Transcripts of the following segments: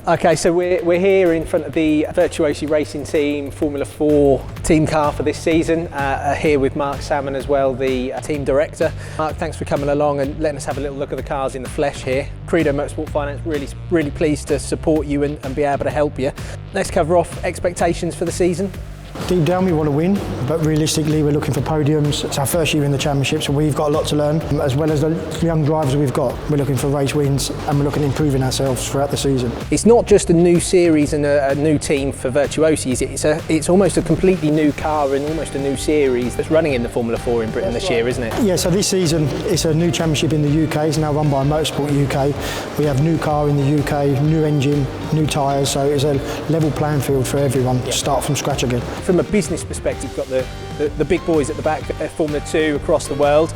Okay, so we're here in front of the Virtuosi racing team, Formula 4 team car for this season. Here with Mark Salmon as well, the team director. Mark, thanks for coming along and letting us have a little look at the cars in the flesh here. Credo Motorsport Finance really pleased to support you and be able to help you. Let's cover off expectations for the season. Deep down we want to win, but realistically we're looking for podiums. It's our first year in the championship, so we've got a lot to learn. As well as the young drivers we've got, we're looking for race wins and we're looking at improving ourselves throughout the season. It's not just a new series and a new team for Virtuosi, is it? It's almost a completely new car and almost a new series that's running in the Formula 4 in Britain this year, isn't it? Yeah, so this season it's a new championship in the UK. It's now run by Motorsport UK. We have new car in the UK, new engine, new tyres, so it's a level playing field for everyone to start from scratch again. From a business perspective, you've got the big boys at the back, Formula 2 across the world,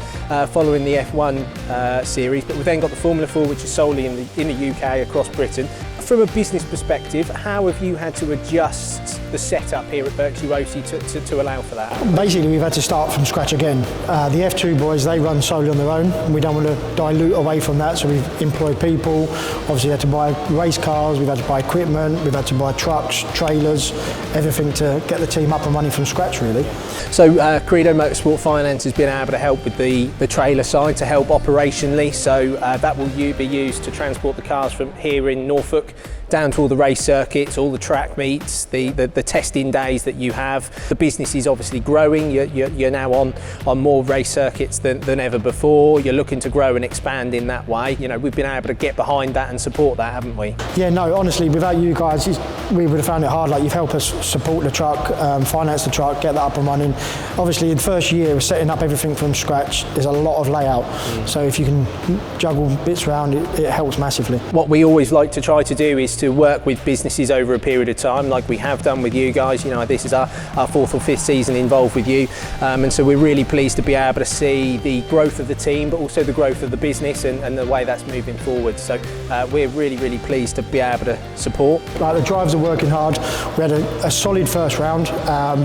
following the F1 series, but we've then got the Formula 4, which is solely in the UK across Britain. From a business perspective, how have you had to adjust the setup here at Virtuosi to allow for that? Basically, we've had to start from scratch again. The F2 boys, they run solely on their own, and we don't want to dilute away from that, so we've employed people. Obviously, had to buy race cars, we've had to buy equipment, we've had to buy trucks, trailers, everything to get the team up and running from scratch, really. So Credo Motorsport Finance has been able to help with the trailer side, to help operationally, so that will be used to transport the cars from here in Norfolk down to all the race circuits, all the track meets, the testing days that you have. The business is obviously growing. You're now on more race circuits than ever before. You're looking to grow and expand in that way. You know, we've been able to get behind that and support that, haven't we? Yeah, no, honestly, without you guys, we would have found it hard. Like, you've helped us support the truck, finance the truck, get that up and running. Obviously, the first year of setting up everything from scratch, there's a lot of layout. So if you can juggle bits around, it helps massively. What we always like to try to do is to work with businesses over a period of time, like we have done with you guys. You know, this is our fourth or fifth season involved with you, and so we're really pleased to be able to see the growth of the team, but also the growth of the business and the way that's moving forward. So we're really pleased to be able to support. Like, the drivers are working hard. We had a solid first round,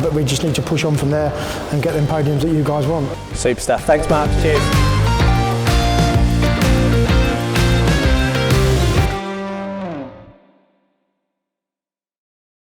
but we just need to push on from there and get them podiums that you guys want. Super stuff. Thanks, Mark. Cheers.